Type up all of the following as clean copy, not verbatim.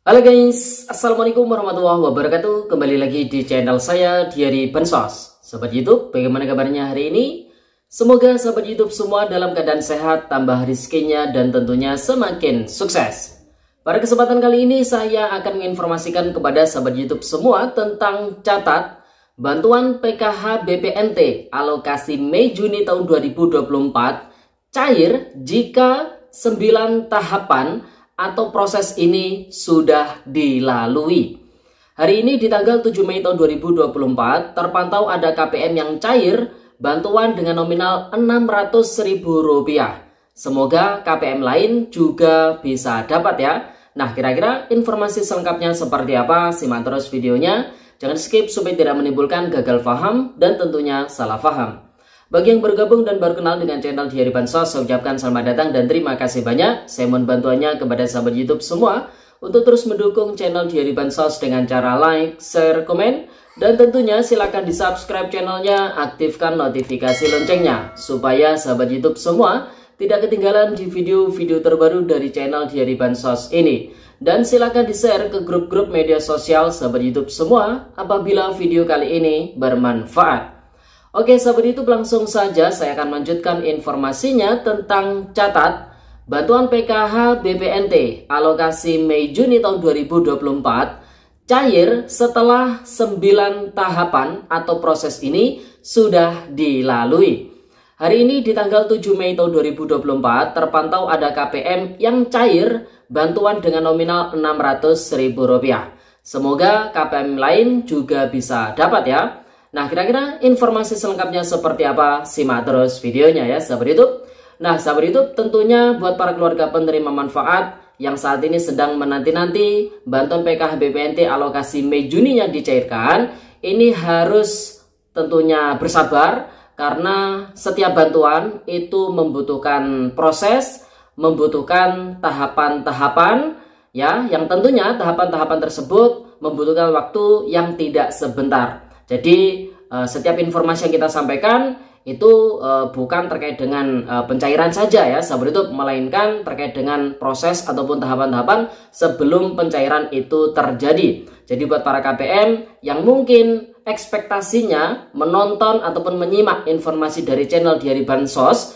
Halo guys, Assalamualaikum warahmatullahi wabarakatuh. Kembali lagi di channel saya, Diary Bansos. Sobat YouTube, bagaimana kabarnya hari ini? Semoga sobat YouTube semua dalam keadaan sehat, tambah rezekinya, dan tentunya semakin sukses. Pada kesempatan kali ini saya akan menginformasikan kepada sobat YouTube semua tentang catat bantuan PKH BPNT alokasi Mei Juni tahun 2024 cair jika 9 tahapan atau proses ini sudah dilalui. Hari ini di tanggal 7 Mei tahun 2024 terpantau ada KPM yang cair bantuan dengan nominal Rp600.000. Semoga KPM lain juga bisa dapat ya. Nah, kira-kira informasi selengkapnya seperti apa? Simak terus videonya. Jangan skip supaya tidak menimbulkan gagal paham dan tentunya salah paham. Bagi yang bergabung dan baru kenal dengan channel Diary Bansos, saya ucapkan selamat datang dan terima kasih banyak. Saya mohon bantuannya kepada sahabat YouTube semua untuk terus mendukung channel Diary Bansos dengan cara like, share, komen, dan tentunya silakan di subscribe channelnya, aktifkan notifikasi loncengnya supaya sahabat YouTube semua tidak ketinggalan di video-video terbaru dari channel Diary Bansos ini. Dan silakan di share ke grup-grup media sosial sahabat YouTube semua apabila video kali ini bermanfaat. Oke sahabat YouTube, langsung saja saya akan melanjutkan informasinya tentang catat bantuan PKH BPNT alokasi Mei Juni tahun 2024 cair setelah 9 tahapan atau proses ini sudah dilalui. Hari ini di tanggal 7 Mei tahun 2024 terpantau ada KPM yang cair bantuan dengan nominal Rp600.000. Semoga KPM lain juga bisa dapat ya. Nah, kira-kira informasi selengkapnya seperti apa? Simak terus videonya ya, sahabat YouTube. Nah, sahabat YouTube, tentunya buat para keluarga penerima manfaat yang saat ini sedang menanti-nanti bantuan PKH BPNT alokasi Mei Juninya dicairkan, ini harus tentunya bersabar karena setiap bantuan itu membutuhkan proses, membutuhkan tahapan-tahapan ya, yang tentunya tahapan-tahapan tersebut membutuhkan waktu yang tidak sebentar. Jadi setiap informasi yang kita sampaikan itu bukan terkait dengan pencairan saja ya sahabat YouTube, melainkan terkait dengan proses ataupun tahapan-tahapan sebelum pencairan itu terjadi. Jadi buat para KPM yang mungkin ekspektasinya menonton ataupun menyimak informasi dari channel Diary Bansos,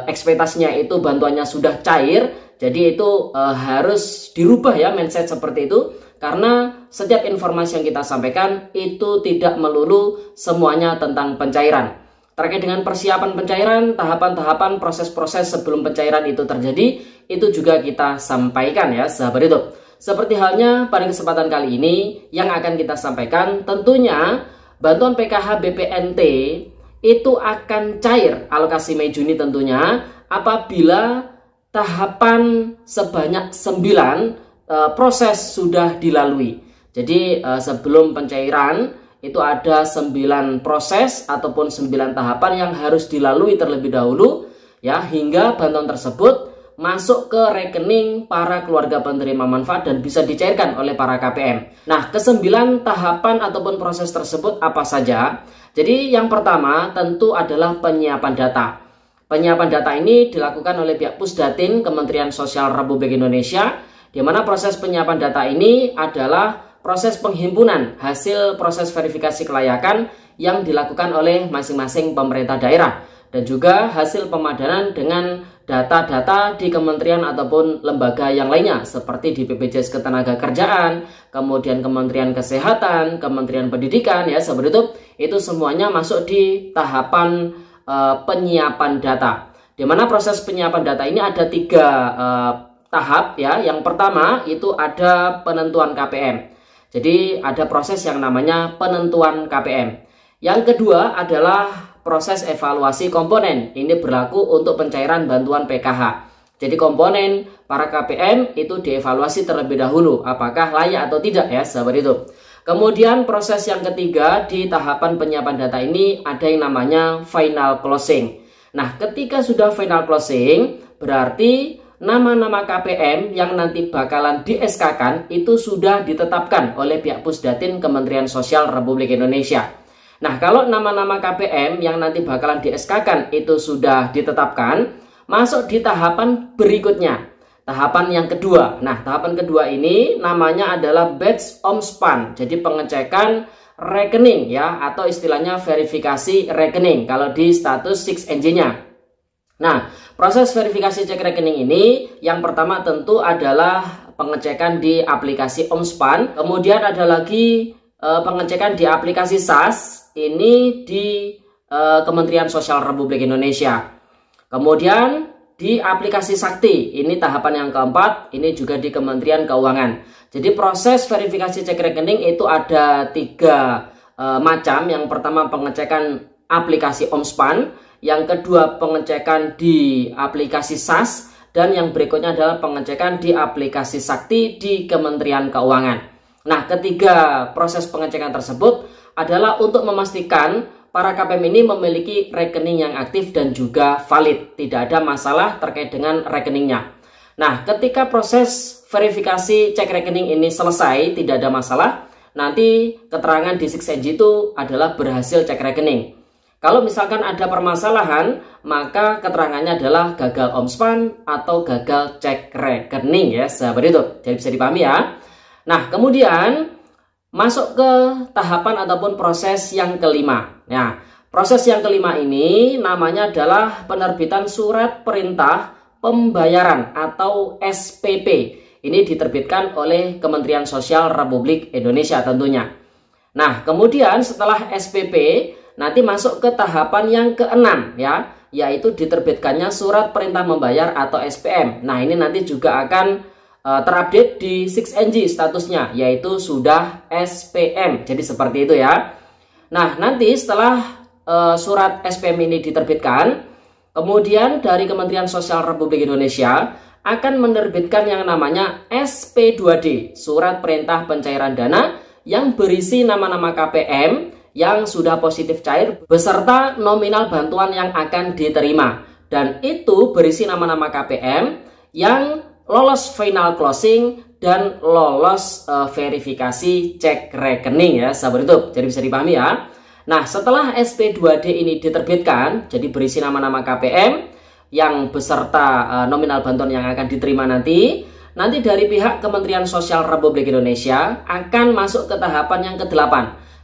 ekspektasinya itu bantuannya sudah cair, jadi itu harus dirubah ya mindset seperti itu. Karena setiap informasi yang kita sampaikan itu tidak melulu semuanya tentang pencairan. Terkait dengan persiapan pencairan, tahapan-tahapan, proses-proses sebelum pencairan itu terjadi, itu juga kita sampaikan ya sahabat YouTube. Seperti halnya pada kesempatan kali ini yang akan kita sampaikan, tentunya bantuan PKH BPNT itu akan cair alokasi Mei Juni tentunya apabila tahapan sebanyak 9 proses sudah dilalui. Jadi sebelum pencairan itu ada 9 proses ataupun 9 tahapan yang harus dilalui terlebih dahulu ya, hingga bantuan tersebut masuk ke rekening para keluarga penerima manfaat dan bisa dicairkan oleh para KPM. Nah, ke-9 tahapan ataupun proses tersebut apa saja? Jadi yang pertama tentu adalah penyiapan data. Penyiapan data ini dilakukan oleh pihak Pusdatin Kementerian Sosial Republik Indonesia, di mana proses penyiapan data ini adalah proses penghimpunan hasil proses verifikasi kelayakan yang dilakukan oleh masing-masing pemerintah daerah dan juga hasil pemadanan dengan data-data di kementerian ataupun lembaga yang lainnya seperti di BPJS Ketenagakerjaan, kemudian Kementerian Kesehatan, Kementerian Pendidikan ya sahabat YouTube, itu semuanya masuk di tahapan penyiapan data. Di mana proses penyiapan data ini ada 3 tahap ya. Yang pertama itu ada penentuan KPM. Jadi ada proses yang namanya penentuan KPM. Yang kedua adalah proses evaluasi komponen. Ini berlaku untuk pencairan bantuan PKH. Jadi komponen para KPM itu dievaluasi terlebih dahulu apakah layak atau tidak ya sahabat itu. Kemudian proses yang ketiga di tahapan penyiapan data ini ada yang namanya final closing. Nah, ketika sudah final closing berarti nama-nama KPM yang nanti bakalan di SK-kan itu sudah ditetapkan oleh pihak Pusdatin Kementerian Sosial Republik Indonesia. Nah, kalau nama-nama KPM yang nanti bakalan di SK-kan itu sudah ditetapkan, masuk di tahapan berikutnya. tahapan yang kedua. Nah, tahapan kedua ini namanya adalah batch omspan. Jadi pengecekan rekening ya, atau istilahnya verifikasi rekening kalau di status 6NG-nya. Nah, proses verifikasi cek rekening ini yang pertama tentu adalah pengecekan di aplikasi omspan. Kemudian ada lagi pengecekan di aplikasi SAS, ini di Kementerian Sosial Republik Indonesia. Kemudian di aplikasi Sakti, ini tahapan yang keempat, ini juga di Kementerian Keuangan. Jadi proses verifikasi cek rekening itu ada 3 macam. Yang pertama pengecekan aplikasi omspan, yang kedua pengecekan di aplikasi SAS, dan yang berikutnya adalah pengecekan di aplikasi Sakti di Kementerian Keuangan. Nah, ketiga proses pengecekan tersebut adalah untuk memastikan para KPM ini memiliki rekening yang aktif dan juga valid. Tidak ada masalah terkait dengan rekeningnya. Nah, ketika proses verifikasi cek rekening ini selesai, tidak ada masalah, nanti keterangan di 6NG itu adalah berhasil cek rekening. Kalau misalkan ada permasalahan, maka keterangannya adalah gagal omspan atau gagal cek rekening ya, sahabat YouTube. Jadi bisa dipahami ya. Nah, kemudian masuk ke tahapan ataupun proses yang kelima. Nah, proses yang kelima ini namanya adalah penerbitan surat perintah pembayaran atau SPP. Ini diterbitkan oleh Kementerian Sosial Republik Indonesia tentunya. Nah, kemudian setelah SPP nanti masuk ke tahapan yang keenam ya, yaitu diterbitkannya surat perintah membayar atau SPM. Nah, ini nanti juga akan terupdate di 6NG statusnya, yaitu sudah SPM. Jadi seperti itu ya. Nah, nanti setelah surat SPM ini diterbitkan, kemudian dari Kementerian Sosial Republik Indonesia akan menerbitkan yang namanya SP2D, surat perintah pencairan dana, yang berisi nama-nama KPM yang sudah positif cair beserta nominal bantuan yang akan diterima. Dan itu berisi nama-nama KPM yang lolos final closing dan lolos verifikasi cek rekening ya, sahabat YouTube. Jadi bisa dipahami ya. Nah, setelah SP2D ini diterbitkan, jadi berisi nama-nama KPM yang beserta nominal bantuan yang akan diterima nanti dari pihak Kementerian Sosial Republik Indonesia akan masuk ke tahapan yang ke-8,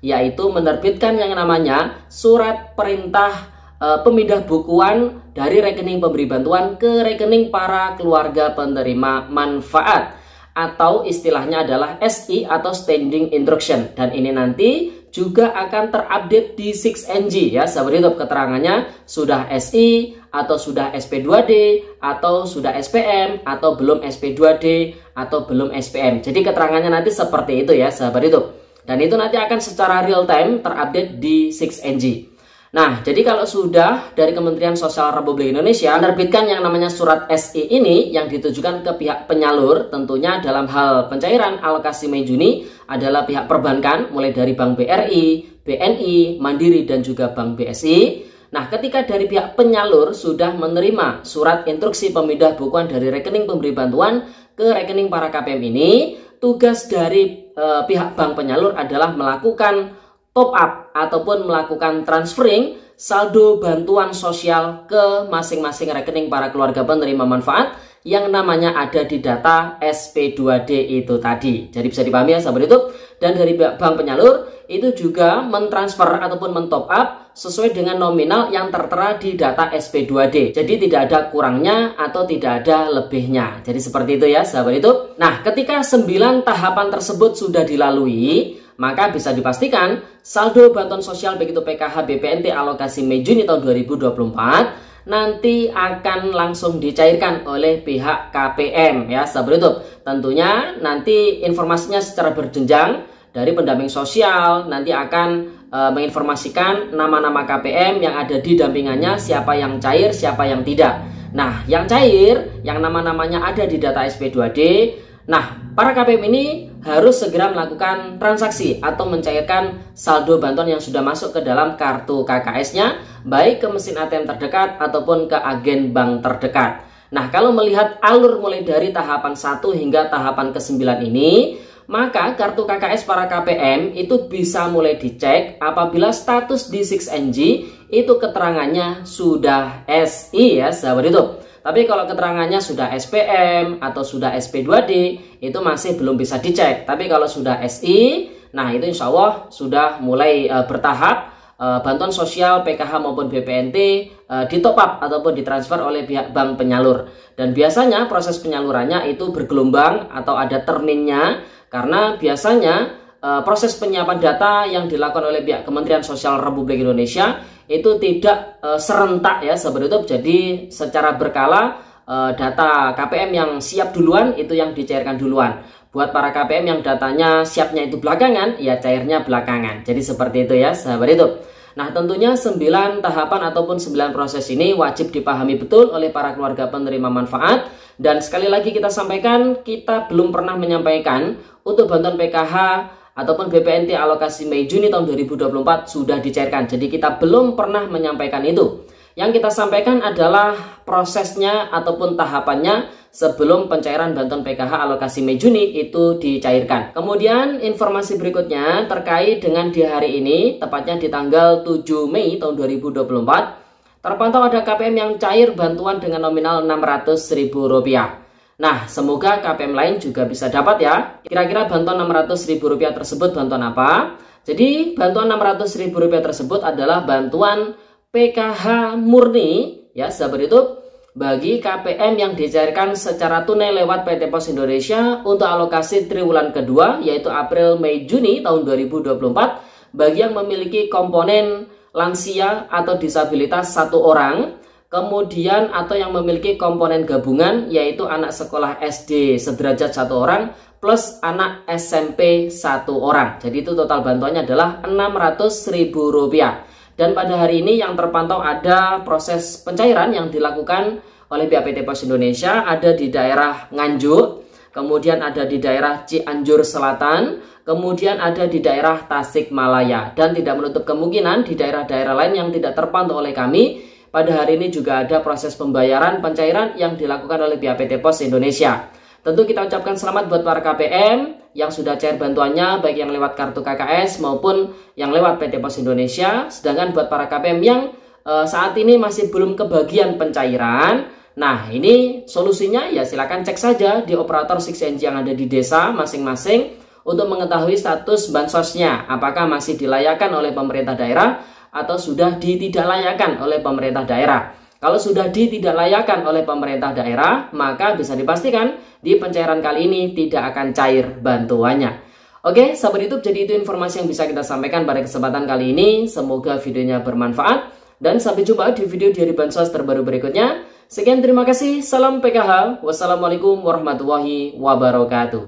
yaitu menerbitkan yang namanya surat perintah pemindah bukuan dari rekening pemberi bantuan ke rekening para keluarga penerima manfaat, atau istilahnya adalah SI atau Standing Instruction. Dan ini nanti juga akan terupdate di 6NG ya, sahabat YouTube. Keterangannya sudah SI atau sudah SP2D atau sudah SPM atau belum SP2D atau belum SPM. Jadi keterangannya nanti seperti itu ya, sahabat YouTube. Dan itu nanti akan secara real time terupdate di 6NG. Nah, jadi kalau sudah dari Kementerian Sosial Republik Indonesia menerbitkan yang namanya surat SI ini yang ditujukan ke pihak penyalur, tentunya dalam hal pencairan alokasi Mei Juni adalah pihak perbankan, mulai dari Bank BRI, BNI, Mandiri, dan juga Bank BSI. Nah, ketika dari pihak penyalur sudah menerima surat instruksi pemindah bukuan dari rekening pemberi bantuan ke rekening para KPM ini, tugas dari pihak bank penyalur adalah melakukan top up ataupun melakukan transferring saldo bantuan sosial ke masing-masing rekening para keluarga penerima manfaat yang namanya ada di data SP2D itu tadi. Jadi bisa dipahami ya, sahabat YouTube. Dan dari bank penyalur itu juga mentransfer ataupun mentop up sesuai dengan nominal yang tertera di data SP2D. Jadi tidak ada kurangnya atau tidak ada lebihnya. Jadi seperti itu ya, sahabat YouTube. Nah, ketika 9 tahapan tersebut sudah dilalui, maka bisa dipastikan saldo bantuan sosial baik itu PKH, BPNT, alokasi Mei Juni tahun 2024 nanti akan langsung dicairkan oleh pihak KPM ya, sahabat YouTube. Tentunya nanti informasinya secara berjenjang. Dari pendamping sosial nanti akan menginformasikan nama-nama KPM yang ada di dampingannya, siapa yang cair, siapa yang tidak. Nah, yang cair, yang nama-namanya ada di data SP2D, nah, para KPM ini harus segera melakukan transaksi atau mencairkan saldo bantuan yang sudah masuk ke dalam kartu KKS-nya, baik ke mesin ATM terdekat ataupun ke agen bank terdekat. Nah, kalau melihat alur mulai dari tahapan 1 hingga tahapan ke-9 ini, maka kartu KKS para KPM itu bisa mulai dicek apabila status di 6NG itu keterangannya sudah SI ya, sahabat YouTube. Tapi kalau keterangannya sudah SPM atau sudah SP2D, itu masih belum bisa dicek. Tapi kalau sudah SI, nah itu insya Allah sudah mulai bertahap. Bantuan sosial PKH maupun BPNT di top up ataupun ditransfer oleh pihak bank penyalur. Dan biasanya proses penyalurannya itu bergelombang atau ada terminnya, karena biasanya proses penyiapan data yang dilakukan oleh pihak Kementerian Sosial Republik Indonesia itu tidak serentak ya seperti itu. Jadi secara berkala data KPM yang siap duluan itu yang dicairkan duluan. Buat para KPM yang datanya siapnya itu belakangan, ya cairnya belakangan. Jadi seperti itu ya sahabat YouTube. Nah tentunya 9 tahapan ataupun 9 proses ini wajib dipahami betul oleh para keluarga penerima manfaat. Dan sekali lagi kita sampaikan, kita belum pernah menyampaikan untuk bantuan PKH ataupun BPNT alokasi Mei Juni tahun 2024 sudah dicairkan. Jadi kita belum pernah menyampaikan itu. Yang kita sampaikan adalah prosesnya ataupun tahapannya sebelum pencairan bantuan PKH alokasi Mei Juni itu dicairkan. Kemudian informasi berikutnya terkait dengan di hari ini, tepatnya di tanggal 7 Mei tahun 2024, terpantau ada KPM yang cair bantuan dengan nominal Rp600.000. Nah, semoga KPM lain juga bisa dapat ya. Kira-kira bantuan Rp600.000 tersebut bantuan apa? Jadi bantuan Rp600.000 tersebut adalah bantuan PKH murni ya sahabat YouTube, bagi KPM yang dicairkan secara tunai lewat PT Pos Indonesia untuk alokasi triwulan kedua yaitu April, Mei, Juni tahun 2024 bagi yang memiliki komponen lansia atau disabilitas 1 orang, kemudian atau yang memiliki komponen gabungan yaitu anak sekolah SD sederajat 1 orang plus anak SMP 1 orang. Jadi itu total bantuannya adalah Rp600.000. Dan pada hari ini yang terpantau ada proses pencairan yang dilakukan oleh pihak PT Pos Indonesia, ada di daerah Nganjuk, kemudian ada di daerah Cianjur Selatan, kemudian ada di daerah Tasikmalaya. Dan tidak menutup kemungkinan di daerah-daerah lain yang tidak terpantau oleh kami, pada hari ini juga ada proses pembayaran pencairan yang dilakukan oleh pihak PT Pos Indonesia. Tentu kita ucapkan selamat buat para KPM yang sudah cair bantuannya, baik yang lewat kartu KKS maupun yang lewat PT Pos Indonesia. Sedangkan buat para KPM yang saat ini masih belum kebagian pencairan, nah ini solusinya ya silakan cek saja di operator 6NG yang ada di desa masing-masing untuk mengetahui status bansosnya, apakah masih dilayakkan oleh pemerintah daerah atau sudah ditidaklayakkan oleh pemerintah daerah. Kalau sudah ditidaklayakkan oleh pemerintah daerah, maka bisa dipastikan di pencairan kali ini tidak akan cair bantuannya. Oke, sahabat YouTube, jadi itu informasi yang bisa kita sampaikan pada kesempatan kali ini. Semoga videonya bermanfaat. Dan sampai jumpa di video dari Bansos terbaru berikutnya. Sekian, terima kasih. Salam PKH. Wassalamualaikum warahmatullahi wabarakatuh.